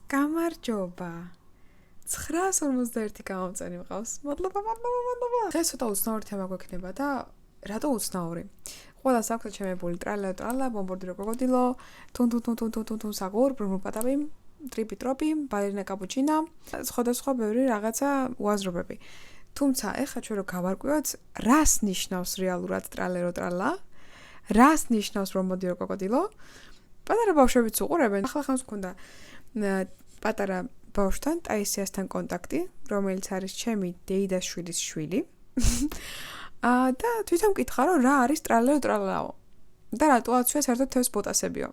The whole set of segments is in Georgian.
გამარჯობა. 951 გამომწვენი მყავს. მადლობა. დღეს ცოტა უცნაური თემა გვექნება და რატო უცნაური? ყველას აქვს ჩემებული ტრალა, ბომბორდირო კროკოდილო, თუნ საგურ, ბრუნპატავი, ტრიპი, ბალერინა კაპუჩინა, სხვადასხვა ბევრი რაღაცა უაზრობები. თუმცა ეხლა ჩვენ რო გავარკვევთ, რას ნიშნავს რეალურად ტრალა, რას ნიშნავს ბომბორდირო კროკოდილო? პატარა ბავშვებიც უყურებენ. ახლა ხანს მქონდა პატარა ბავშვთან, ტაისიასთან კონტაქტი, რომელიც არის ჩემი დეიდას შვილის შვილი. და თვითონ მკითხა, რომ რა არის ტრალაო. და რატოაც ჩვენ საერთოდ თევზს ბოტასებიო.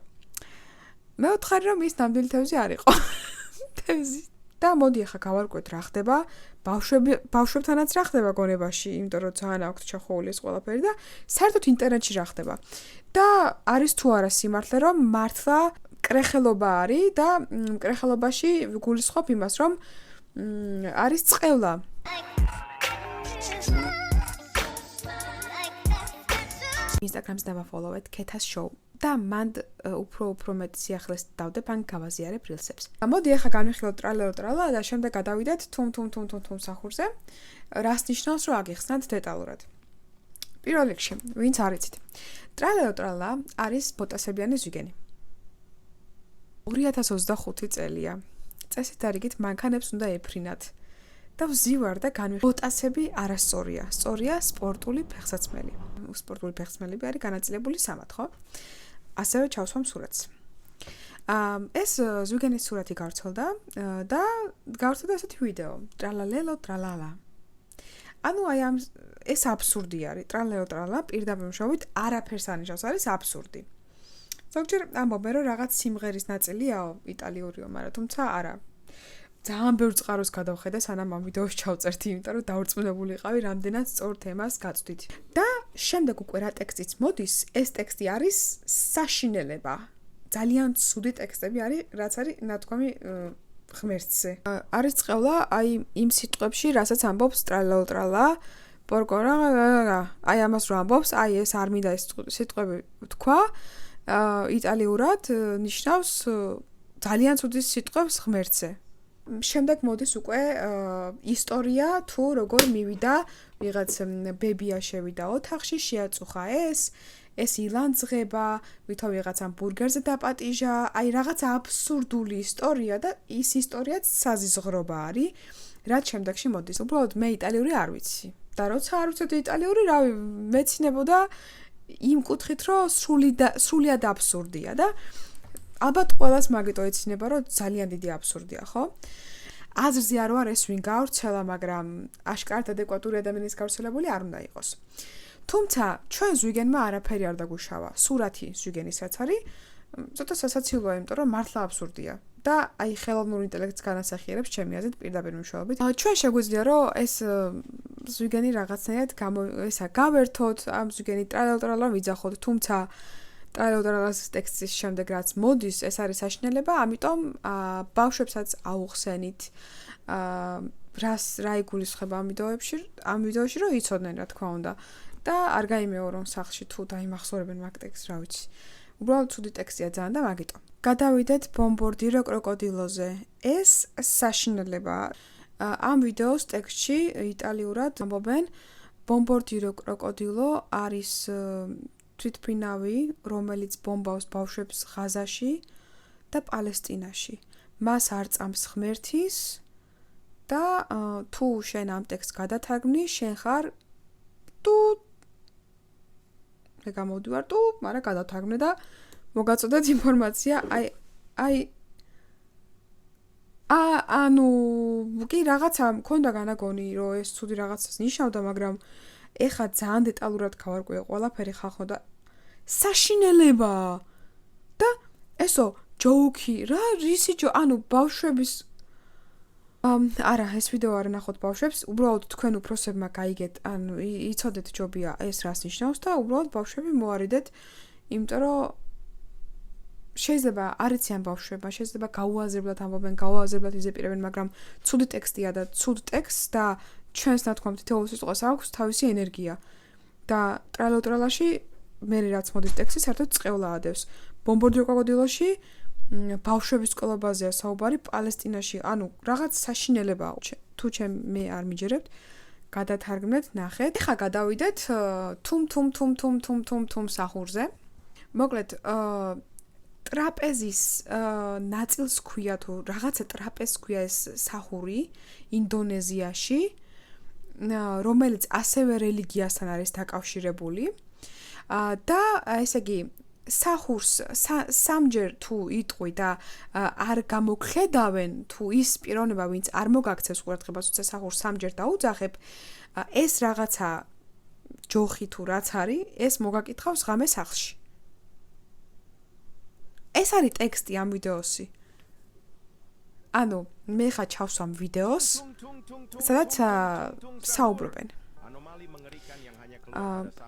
მე ვთხარი, რომ ის ნამდვილი თევზი არ იყო. თევზი. და მოდი ახლა გავარკვევთ რა ხდება, ბავშვებთანაც რა ხდება გონებაში, იმიტომ რომ ძალიან აქვთ ჩახოული ეს ყველაფერი და საერთოდ ინტერნეტში რა ხდება. და არის თუ არა სიმართლე, რომ მართლა კრეხელობა არის და კრეხელობაში გულისხმობ იმას, რომ არის წყევლა. Instagram-ს დავაფოლოვეთ ქეთას შოუ და მან უფრო მეტ სიახლეს დავდებ ან გავაზიარებ რილსებს. მოდი ახლა განვიხილოთ ტრალა და შემდეგ გადავიდეთ თუმ სახურზე. რას ნიშნავს რომ აგიხსნათ დეტალურად. პირველ რიგში, ვინც არ იცით. ტრალა არის ბოტასებიანი ზვიგენი. 2025 წელია. წესით დარიგით მანქანებს უნდა ეფრინათ. და ვზივარ და ბოტასები არასწორია. სწორია სპორტული ფეხსაცმელი. სპორტული ფეხსაცმელები არის განაწილებული სამად, ხო? ასევე ჩავსვამ სურათს. ეს ზვიგენის სურათი გავრცელდა და გავრცელდა ესეთი ვიდეო. ტრალალა. ანუ აი ამ ეს აბსურდი არის. ტრალალა პირდაპირ მშოვით არაფერს ანიშნავს, არის აბსურდი. ზოგჯერ ამბობენ რომ რაღაც სიმღერის ნაწილიაო, იტალიურიო, მაგრამ თუმცა არა. ძალიან ბევრ წყაროს გადავხედე, სანამ ამ ვიდეოს ჩავწერდი, იმიტომ რომ დაურწმუნებული ვიყავი, რამდენად სწორ თემას გაწვდით. და შემდეგ უკვე რა ტექსტიც მოდის, ეს ტექსტი არის საშინელება. ძალიან ცუდი ტექსტები არის, რაც არის ნათქვამი ღმერთზე. არის წყევლა აი იმ სიტყვებში, რასაც ამბობს ტრალა, პორკორა, აი ამას რო ამბობს, აი ეს არ მინდა ეს სიტყვები თქვა, იტალიურად ნიშნავს ძალიან ცუდი სიტყვებს ღმერთზე. შემდეგ მოდის უკვე ისტორია თუ როგორ მივიდა ვიღაც ბებია შევიდა ოთახში შეაწუხა ეს ილანძღება ვითომ ვიღაცამ ბურგერზე დაპატიჟა აი რაღაც აბსურდული ისტორია და ის ისტორიაც საზიზღრობა არის რაც შემდეგში მოდის უბრალოდ მე იტალიური არ ვიცი და როცა არ ვიცოდი იტალიური რავი მეცინებოდა იმ კუთხით რომ სრულიად აბსურდია და ალბათ ყველას მაგიტო ეცინება, რომ ძალიან დიდი აბსურდია, ხო? აზრზე არ ვარ ეს ვინ გავრცელა, მაგრამ აშკარად ადეკვატური ადამიანის გავრცელებული არ უნდა იყოს. თუმცა, ჩვენ ზვიგენმა არაფერი არ დაგუშავა. სურათი ზვიგენის რაც არის, ცოტა სასაცილოა, იმიტომ რომ მართლა აბსურდია. და აი ხელოვნურ ინტელექტს განასახიერებს ჩემი აზრით პირდაპირ მეშვეობით. ჩვენ შეგვიძლია, რომ ეს ზვიგენი რაღაცნაირად გავერთოთ, ამ ზვიგენი ტრალა ვიძახოთ, თუმცა ტრალალას ტექსტის შემდეგ რაც მოდის, ეს არის საშინელება, ამიტომ ბავშვებსაც აუხსენით, რა იგულისხმება ამ ვიდეოში, რომ იცოდნენ, რა თქმა უნდა. და არ გაიმეორონ სახლში თუ დაიმახსოვრებენ მაგ ტექსტს, რა ვიცი. უბრალოდ ცუდი ტექსტია ძალიან და მაგიტო. გადავიდეთ ბომბორდირო კროკოდილოზე. ეს საშინელება. ამ ვიდეოს ტექსტში იტალიურად ამბობენ, ბომბორდირო კროკოდილო არის თვითმფრინავი, რომელიც ბომბავს ბავშვებს ღაზაში და პალესტინაში. მას არ წამს ღმერთის და თუ შენ ამ ტექსტს გადათარგმნი, შენ ხარ მე გამოვდივარ მაგრამ გადათარგმნე და მოგაწოდეთ ინფორმაცია ანუ კი რაღაცა მქონდა განაგონი, რომ ეს ცუდი რაღაცას ნიშნავდა, მაგრამ ეხა ძალიან დეტალურად გავარკვევი ყველაფერი ხალხო და საშინელება და ესო ჯოუქი რა რისი ანუ ბავშვების არა ეს ვიდეო არ ნახოთ ბავშვებს უბრალოდ თქვენ უფროსებმა გაიგეთ ანუ იცოდეთ ჯობია ეს რას ნიშნავს და უბრალოდ ბავშვები მოარიდეთ იმიტომ რომ შეიძლება არ იციან ბავშვებმა შეიძლება გაუაზრებლად ამბობენ გაუაზრებლად იზეპირებენ მაგრამ ცუდი ტექსტია და ცუდ ტექსტს და ჩვენს ნათქვამ თითოეულ სიტყვას აქვს თავისი ენერგია და ტრალალაში მე რაც მოდის ტექსტი საერთოდ წყევლა ადევს ბომბორდირო კროკოდილოში ბავშვების სკოლაბაზეა საუბარი პალესტინაში, ანუ რაღაც საშინელებაა. თუ მე არ მიჯერებთ, გადათარგმნეთ, ნახეთ. ეხა გადავიდეთ თუმ სახურზე. მოკლედ, ტრაპეზის ნაწილს ქვია თუ რაღაცა ტრაპეზს ქვია ეს სახური ინდონეზიაში, რომელიც ასევე რელიგიასთან არის დაკავშირებული. და ესე იგი სახურს სამჯერ თუ იტყვი და არ გამოგხედავენ თუ ის პიროვნება ვინც არ მოგაქცევს ყურადღებას უცე სახურს სამჯერ დაუძახებ ეს რაღაცა ჯოხი თუ რაც არის ეს მოგაკითხავს ღამე სახლში ეს არის ტექსტი ამ ვიდეოსი ანუ მე ხა ჩავსვამ ვიდეოს სადაც საუბრობენ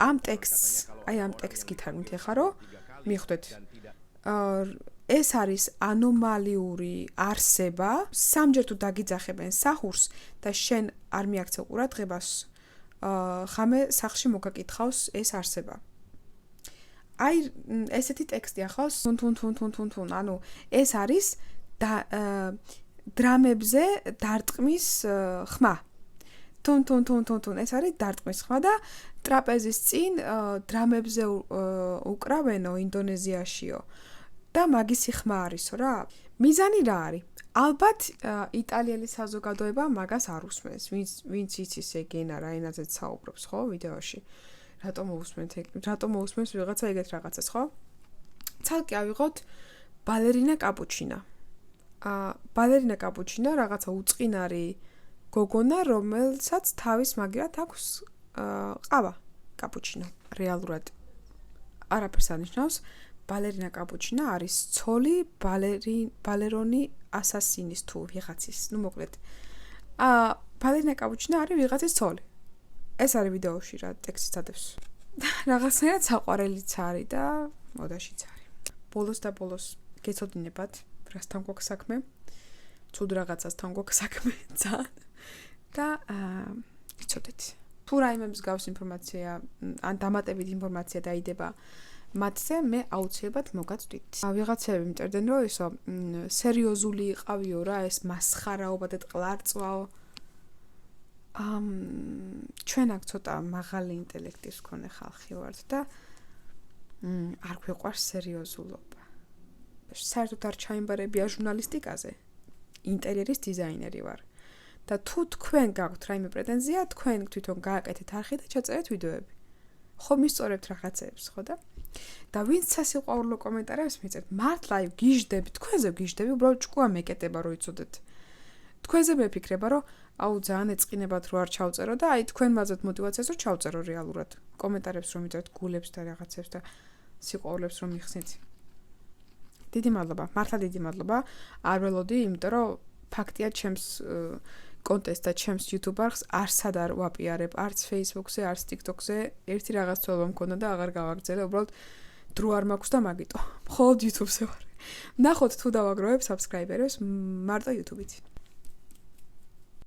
ამ ტექსტს გითარგმნით ახლა რომ მიხვდეთ ეს არის ანომალიური არსება სამჯერ თუ დაგიძახებენ სახურს და შენ არ მიაქცევ ყურადღებას ხამე სახლში მოგაკითხავს ეს არსება აი ესეთი ტექსტი ახავს თუნ ანუ ეს არის დრამებზე დარტყმის ხმა თუნ ეს არის დარტყმის ხმა და ტრაპეზის წინ დრამებზე უკრავენო ინდონეზიაშიო და მაგისი ხმა არისო რა მიზანი რა არის ალბათ იტალიელი საზოგადოება მაგას არ უსმენს ვინც იცის ეგენა რა ენაზეც საუბრობს ხო ვიდეოში რატომ მოусმენთ ვიღაცა ეგეთ რაღაცას ხო ცალკე ავიღოთ ბალერინა კაპუჩინა რაღაცა უწყინარი გოგონა რომელსაც თავის მაგერად აქვს ყავა კაპუჩინო რეალურად არაფერს ანიშნავს ბალერინა კაპუჩინა არის ცოლი ბალერონი ასასინის თუ ვიღაცის ნუ მოკლედ ბალერინა კაპუჩინა არის ვიღაცის ცოლი ეს არის ვიდეოში რა ტექსტიც ადევს რაღაცნაირად საყვარელიც არის და მოდაშიც არის ბოლოს გეცოდინებათ რასთან გვაქვს საქმე ცუდ რაღაცასთან გვაქვს საქმე ძალიან და იცოდეთ თუ რაიმე მსგავს ინფორმაცია ან დამატებით ინფორმაცია დაიდება მათზე მე აუცილებლად მოგაწვდით ვიღაცები მტერდნენ რომ ისო სერიოზული იყავიო რა ეს მასხარაობა და ტყლარწვაო ჩვენ აქ ცოტა მაღალი ინტელექტის მქონე ხალხი ვართ და არ გვიყვარს სერიოზულობა საერთოდ არ ჩაიმბარებია ჟურნალისტიკაზე ინტერიერის დიზაინერი ვარ და თუ თქვენ გაქვთ რაიმე პრეტენზია თქვენ თვითონ გააკეთეთ არხი და ჩაწერეთ ვიდეოები ხო მისწორებთ რაღაცეებს ხო და ვინც სასიყვარულო კომენტარებს მიწერთ მართლა გიჟდები თქვენზე გიჟდები უბრალოდ ჭკუა მეკეტება რომ იცოდეთ თქვენზე მეფიქრება რომ აუ ძალიან ეწყინებათ რომ არ ჩავწერო და აი თქვენ მაძეთ мотиваციას რომ ჩავწერო რეალურად კომენტარებს რომ მიწერთ გულებს და რაღაცებს და სიყვარულებს რომ მიხსნით დიდი მადლობა მართლა დიდი მადლობა არ ველოდი იმიტომ რომ ფაქტია ჩემს კონტენტს და ჩემს YouTube არხს არსად არ ვაპიარებ არც Facebook-ზე არც TikTok-ზე ერთი რაღაც ცოლობა მქონდა და აღარ გავაგრძელე უბრალოდ დრო არ მაქვს და მაგიტო მხოლოდ YouTube-ზე ვარ ნახოთ თუ დავაგროვებ subscriber-ებს მარტო YouTube-ით